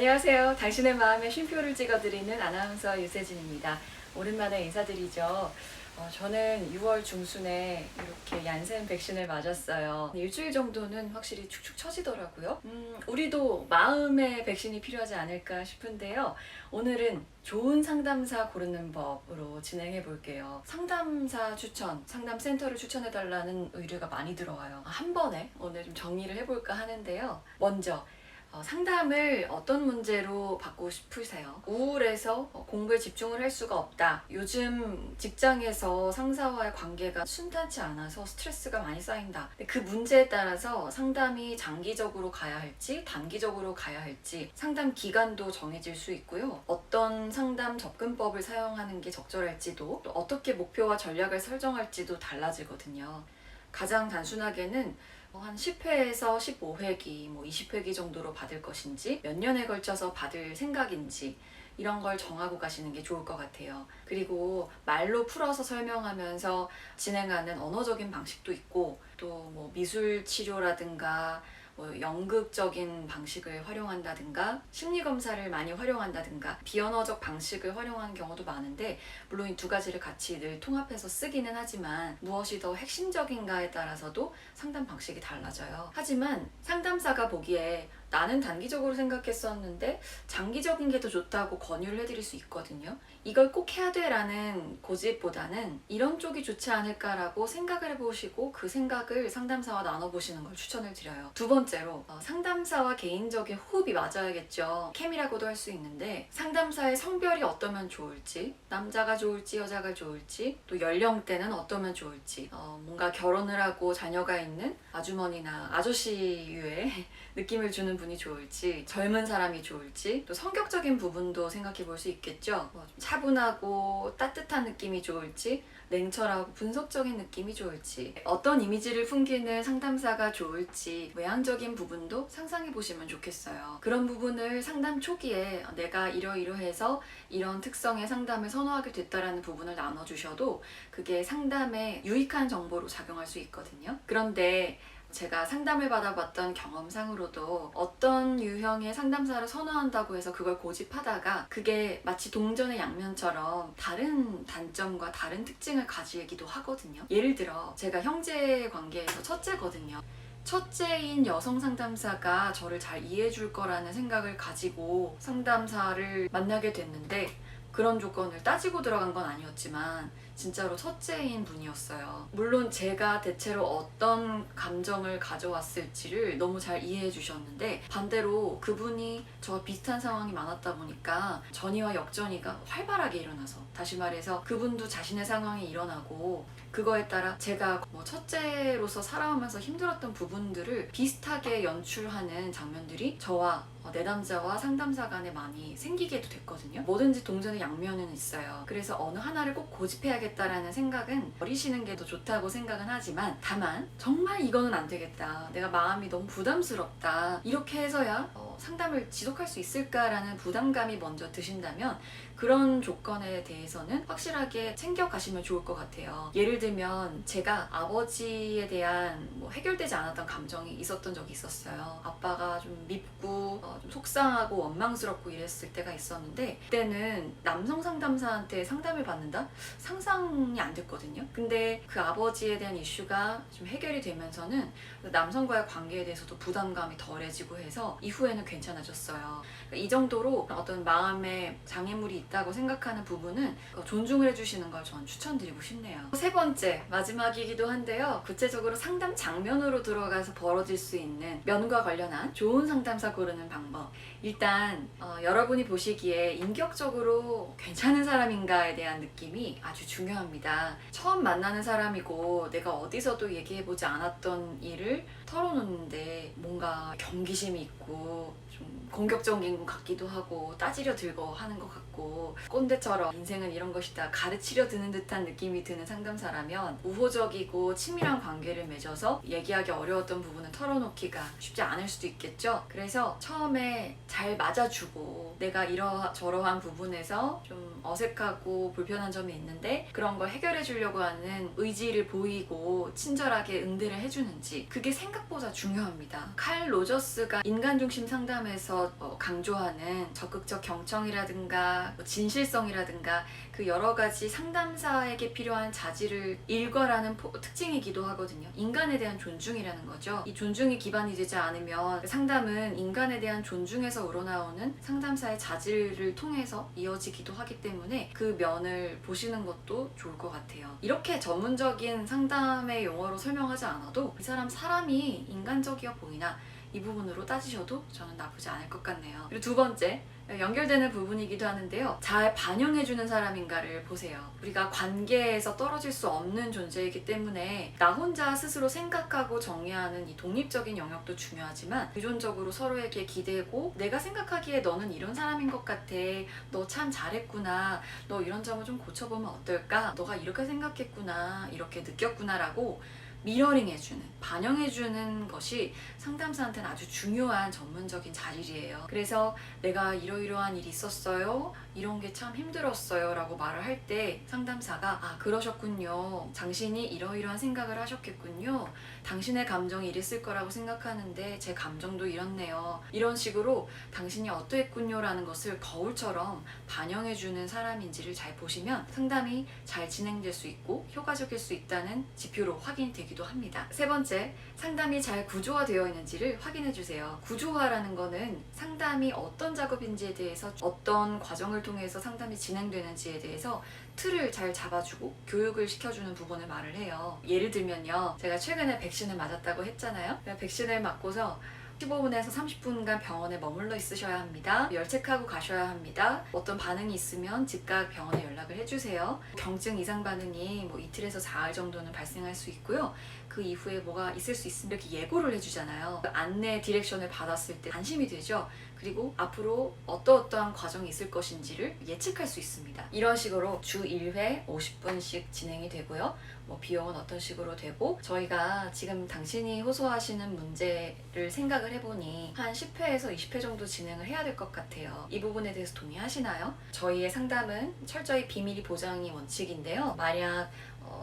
안녕하세요. 당신의 마음에 쉼표를 찍어드리는 아나운서 유세진입니다. 오랜만에 인사드리죠. 저는 6월 중순에 이렇게 얀센 백신을 맞았어요. 일주일 정도는 확실히 축축 처지더라고요. 우리도 마음의 백신이 필요하지 않을까 싶은데요. 오늘은 좋은 상담사 고르는 법으로 진행해 볼게요. 상담사 추천, 상담센터를 추천해달라는 의뢰가 많이 들어와요. 한 번에 오늘 좀 정리를 해볼까 하는데요. 먼저 상담을 어떤 문제로 받고 싶으세요? 우울해서 공부에 집중을 할 수가 없다. 요즘 직장에서 상사와의 관계가 순탄치 않아서 스트레스가 많이 쌓인다. 그 문제에 따라서 상담이 장기적으로 가야 할지 단기적으로 가야 할지 상담 기간도 정해질 수 있고요. 어떤 상담 접근법을 사용하는 게 적절할지도, 또 어떻게 목표와 전략을 설정할지도 달라지거든요. 가장 단순하게는 한 10회에서 15회기, 20회기 정도로 받을 것인지, 몇 년에 걸쳐서 받을 생각인지 이런 걸 정하고 가시는 게 좋을 것 같아요. 그리고 말로 풀어서 설명하면서 진행하는 언어적인 방식도 있고, 또 미술 치료라든가 연극적인 방식을 활용한다든가 심리검사를 많이 활용한다든가 비언어적 방식을 활용하는 경우도 많은데, 물론 이 두 가지를 같이 늘 통합해서 쓰기는 하지만 무엇이 더 핵심적인가에 따라서도 상담 방식이 달라져요. 하지만 상담사가 보기에 나는 단기적으로 생각했었는데 장기적인 게 더 좋다고 권유를 해드릴 수 있거든요. 이걸 꼭 해야 돼 라는 고집보다는 이런 쪽이 좋지 않을까라고 생각을 해보시고 그 생각을 상담사와 나눠보시는 걸 추천을 드려요. 두 번째로 상담사와 개인적인 호흡이 맞아야겠죠. 케미라고도 할 수 있는데, 상담사의 성별이 어떠면 좋을지, 남자가 좋을지 여자가 좋을지, 또 연령대는 어떠면 좋을지, 뭔가 결혼을 하고 자녀가 있는 아주머니나 아저씨유의 느낌을 주는 분이 좋을지, 젊은 사람이 좋을지, 또 성격적인 부분도 생각해 볼 수 있겠죠. 좀 차분하고 따뜻한 느낌이 좋을지, 냉철하고 분석적인 느낌이 좋을지, 어떤 이미지를 풍기는 상담사가 좋을지 외향적인 부분도 상상해 보시면 좋겠어요. 그런 부분을 상담 초기에 내가 이러이러해서 이런 특성의 상담을 선호하게 됐다라는 부분을 나눠주셔도 그게 상담에 유익한 정보로 작용할 수 있거든요. 그런데 제가 상담을 받아봤던 경험상으로도 어떤 유형의 상담사를 선호한다고 해서 그걸 고집하다가 그게 마치 동전의 양면처럼 다른 단점과 다른 특징을 가지기도 하거든요. 예를 들어 제가 형제 관계에서 첫째거든요. 첫째인 여성 상담사가 저를 잘 이해해 줄 거라는 생각을 가지고 상담사를 만나게 됐는데, 그런 조건을 따지고 들어간 건 아니었지만 진짜로 첫째인 분이었어요. 물론 제가 대체로 어떤 감정을 가져왔을지를 너무 잘 이해해 주셨는데, 반대로 그분이 저와 비슷한 상황이 많았다 보니까 전이와 역전이가 활발하게 일어나서, 다시 말해서 그분도 자신의 상황이 일어나고 그거에 따라 제가 첫째로서 살아오면서 힘들었던 부분들을 비슷하게 연출하는 장면들이 저와 내담자와 상담사 간에 많이 생기게도 됐거든요. 뭐든지 동전의 양면은 있어요. 그래서 어느 하나를 꼭 고집해야겠다라는 생각은 버리시는 게 더 좋다고 생각은 하지만, 다만 정말 이거는 안 되겠다, 내가 마음이 너무 부담스럽다, 이렇게 해서야 상담을 지속할 수 있을까라는 부담감이 먼저 드신다면 그런 조건에 대해서는 확실하게 챙겨가시면 좋을 것 같아요. 예를 들면 제가 아버지에 대한 해결되지 않았던 감정이 있었던 적이 있었어요. 아빠가 좀 밉고 좀 속상하고 원망스럽고 이랬을 때가 있었는데, 그때는 남성 상담사한테 상담을 받는다? 상상이 안 됐거든요. 근데 그 아버지에 대한 이슈가 좀 해결이 되면서는 남성과의 관계에 대해서도 부담감이 덜해지고 해서 이후에는 괜찮아졌어요. 이 정도로 어떤 마음에 장애물이 있다고 생각하는 부분은 존중을 해주시는 걸 전 추천드리고 싶네요. 세 번째, 마지막이기도 한데요. 구체적으로 상담 장면으로 들어가서 벌어질 수 있는 면과 관련한 좋은 상담사 고르는 방법. 일단 여러분이 보시기에 인격적으로 괜찮은 사람인가에 대한 느낌이 아주 중요합니다. 처음 만나는 사람이고 내가 어디서도 얘기해보지 않았던 일을 털어놓는데 뭔가 경기심이 있고 좀 공격적인 것 같기도 하고 따지려 들고 하는 것 같고 꼰대처럼 인생은 이런 것이다 가르치려 드는 듯한 느낌이 드는 상담사라면 우호적이고 친밀한 관계를 맺어서 얘기하기 어려웠던 부분을 털어놓기가 쉽지 않을 수도 있겠죠. 그래서 처음에 잘 맞아주고 내가 이러저러한 부분에서 좀 어색하고 불편한 점이 있는데 그런 걸 해결해 주려고 하는 의지를 보이고 친절하게 응대를 해주는지, 그게 생각보다 중요합니다. 칼 로저스가 인간중심 상담에서 계속해서 강조하는 적극적 경청이라든가 진실성이라든가 그 여러 가지 상담사에게 필요한 자질을 일과라는 특징이기도 하거든요. 인간에 대한 존중이라는 거죠. 이 존중이 기반이 되지 않으면 상담은 인간에 대한 존중에서 우러나오는 상담사의 자질을 통해서 이어지기도 하기 때문에 그 면을 보시는 것도 좋을 것 같아요. 이렇게 전문적인 상담의 용어로 설명하지 않아도 이 사람이 인간적이어 보이나 이 부분으로 따지셔도 저는 나쁘지 않을 것 같네요. 그리고 두 번째, 연결되는 부분이기도 하는데요. 잘 반영해주는 사람인가를 보세요. 우리가 관계에서 떨어질 수 없는 존재이기 때문에 나 혼자 스스로 생각하고 정리하는 이 독립적인 영역도 중요하지만 유전적으로 서로에게 기대고 내가 생각하기에 너는 이런 사람인 것 같아. 너 참 잘했구나. 너 이런 점을 좀 고쳐보면 어떨까? 너가 이렇게 생각했구나. 이렇게 느꼈구나 라고 미러링해주는, 반영해주는 것이 상담사한테는 아주 중요한 전문적인 자질이에요. 그래서 내가 이러이러한 일이 있었어요. 이런 게 참 힘들었어요. 라고 말을 할 때 상담사가 아, 그러셨군요. 당신이 이러이러한 생각을 하셨겠군요. 당신의 감정이 이랬을 거라고 생각하는데 제 감정도 이렇네요. 이런 식으로 당신이 어떠했군요. 라는 것을 거울처럼 반영해주는 사람인지를 잘 보시면 상담이 잘 진행될 수 있고 효과적일 수 있다는 지표로 확인되기도 합니다. 세 번째, 상담이 잘 구조화되어 있는지를 확인해 주세요. 구조화라는 거는 상담이 어떤 작업인지에 대해서 어떤 과정을 통해서 상담이 진행되는지에 대해서 틀을 잘 잡아주고 교육을 시켜주는 부분을 말을 해요. 예를 들면요, 제가 최근에 백신을 맞았다고 했잖아요. 백신을 맞고서 15분에서 30분간 병원에 머물러 있으셔야 합니다. 열체크하고 가셔야 합니다. 어떤 반응이 있으면 즉각 병원에 연락을 해주세요. 경증 이상 반응이 이틀에서 4일 정도는 발생할 수 있고요. 그 이후에 뭐가 있을 수 있으면 이렇게 예고를 해주잖아요. 안내 디렉션을 받았을 때 안심이 되죠. 그리고 앞으로 어떠어떠한 과정이 있을 것인지를 예측할 수 있습니다. 이런 식으로 주 1회 50분씩 진행이 되고요. 비용은 어떤 식으로 되고, 저희가 지금 당신이 호소하시는 문제를 생각을 해보니 한 10회에서 20회 정도 진행을 해야 될 것 같아요. 이 부분에 대해서 동의하시나요? 저희의 상담은 철저히 비밀 보장이 원칙인데요. 만약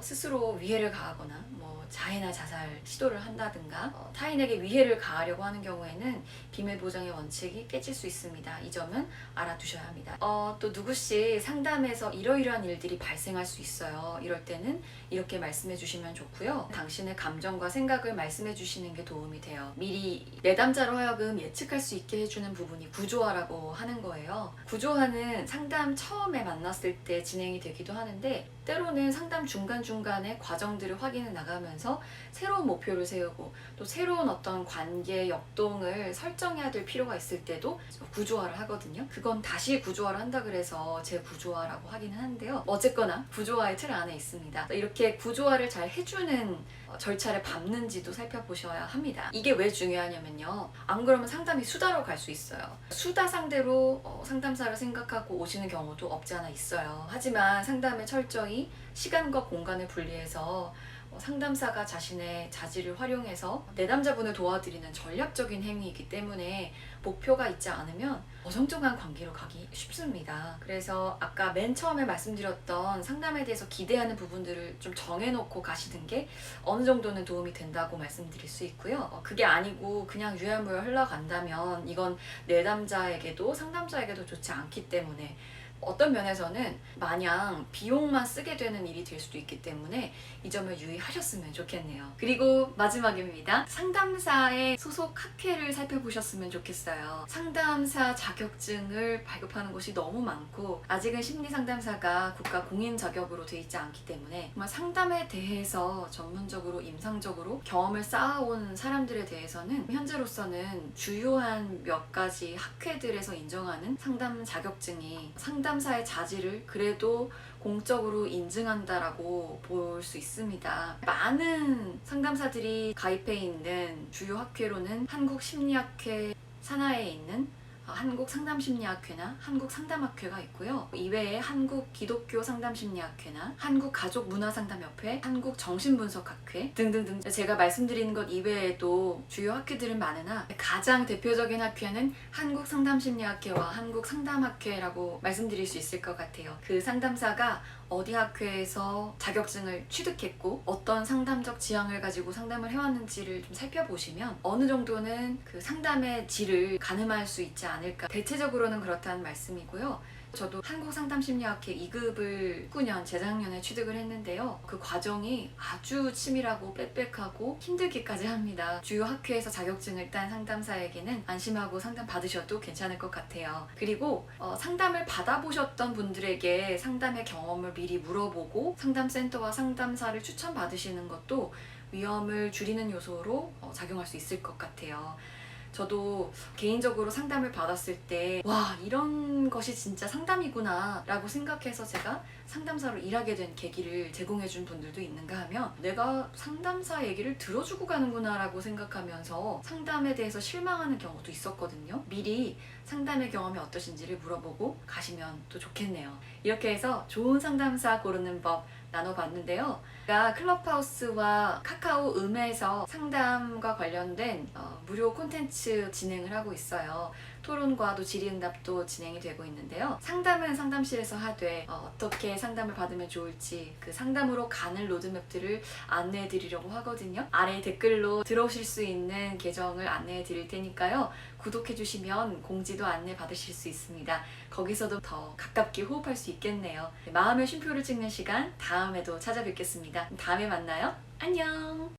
스스로 위해를 가하거나 자해나 자살 시도를 한다든가 타인에게 위해를 가하려고 하는 경우에는 비밀 보장의 원칙이 깨질 수 있습니다. 이 점은 알아두셔야 합니다. 또 누구씨 상담에서 이러이러한 일들이 발생할 수 있어요. 이럴 때는 이렇게 말씀해 주시면 좋고요. 당신의 감정과 생각을 말씀해 주시는 게 도움이 돼요. 미리 내담자로 하여금 예측할 수 있게 해주는 부분이 구조화라고 하는 거예요. 구조화는 상담 처음에 만났을 때 진행이 되기도 하는데 때로는 상담 중간중간에 과정들을 확인해 나가면서 새로운 목표를 세우고 또 새로운 어떤 관계 역동을 설정해야 될 필요가 있을 때도 구조화를 하거든요. 그건 다시 구조화를 한다 그래서 재구조화라고 하기는 하는데요. 어쨌거나 구조화의 틀 안에 있습니다. 이렇게 구조화를 잘 해주는 절차를 밟는지도 살펴보셔야 합니다. 이게 왜 중요하냐면요. 안 그러면 상담이 수다로 갈 수 있어요. 수다 상대로 상담사를 생각하고 오시는 경우도 없지 않아 있어요. 하지만 상담을 철저히 시간과 공간을 분리해서 상담사가 자신의 자질을 활용해서 내담자분을 도와드리는 전략적인 행위이기 때문에 목표가 있지 않으면 어정쩡한 관계로 가기 쉽습니다. 그래서 아까 맨 처음에 말씀드렸던 상담에 대해서 기대하는 부분들을 좀 정해놓고 가시는 게 어느 정도는 도움이 된다고 말씀드릴 수 있고요. 그게 아니고 그냥 유야무야 흘러간다면 이건 내담자에게도 상담자에게도 좋지 않기 때문에 어떤 면에서는 마냥 비용만 쓰게 되는 일이 될 수도 있기 때문에 이 점을 유의하셨으면 좋겠네요. 그리고 마지막입니다. 상담사의 소속 학회를 살펴보셨으면 좋겠어요. 상담사 자격증을 발급하는 곳이 너무 많고 아직은 심리상담사가 국가 공인 자격으로 되어 있지 않기 때문에 정말 상담에 대해서 전문적으로 임상적으로 경험을 쌓아온 사람들에 대해서는 현재로서는 주요한 몇 가지 학회들에서 인정하는 상담 자격증이 상담사의 자질을 그래도 공적으로 인증한다라고 볼 수 있습니다. 많은 상담사들이 가입해 있는 주요 학회로는 한국심리학회 산하에 있는 한국상담심리학회나 한국상담학회가 있고요. 이외에 한국기독교상담심리학회나 한국가족문화상담협회, 한국정신분석학회 등등등 제가 말씀드리는 것 이외에도 주요 학회들은 많으나 가장 대표적인 학회는 한국상담심리학회와 한국상담학회라고 말씀드릴 수 있을 것 같아요. 그 상담사가 어디 학회에서 자격증을 취득했고 어떤 상담적 지향을 가지고 상담을 해왔는지를 좀 살펴보시면 어느 정도는 그 상담의 질을 가늠할 수 있지 않을까. 대체적으로는 그렇다는 말씀이고요. 저도 한국상담심리학회 2급을 19년 재작년에 취득을 했는데요. 그 과정이 아주 치밀하고 빽빽하고 힘들기까지 합니다. 주요 학회에서 자격증을 딴 상담사에게는 안심하고 상담 받으셔도 괜찮을 것 같아요. 그리고 상담을 받아보셨던 분들에게 상담의 경험을 미리 물어보고 상담센터와 상담사를 추천받으시는 것도 위험을 줄이는 요소로 작용할 수 있을 것 같아요. 저도 개인적으로 상담을 받았을 때 와, 이런 것이 진짜 상담이구나 라고 생각해서 제가 상담사로 일하게 된 계기를 제공해 준 분들도 있는가 하면 내가 상담사 얘기를 들어주고 가는구나 라고 생각하면서 상담에 대해서 실망하는 경우도 있었거든요. 미리 상담의 경험이 어떠신지를 물어보고 가시면 또 좋겠네요. 이렇게 해서 좋은 상담사 고르는 법 나눠봤는데요. 제가 클럽하우스와 카카오 음에서 상담과 관련된 무료 콘텐츠 진행을 하고 있어요. 토론과도 질의응답도 진행이 되고 있는데요. 상담은 상담실에서 하되 어떻게 상담을 받으면 좋을지 그 상담으로 가는 로드맵들을 안내해 드리려고 하거든요. 아래 댓글로 들어오실 수 있는 계정을 안내해 드릴 테니까요. 구독해 주시면 공지도 안내 받으실 수 있습니다. 거기서도 더 가깝게 호흡할 수 있겠네요. 마음의 쉼표를 찍는 시간 다음에도 찾아뵙겠습니다. 다음에 만나요. 안녕.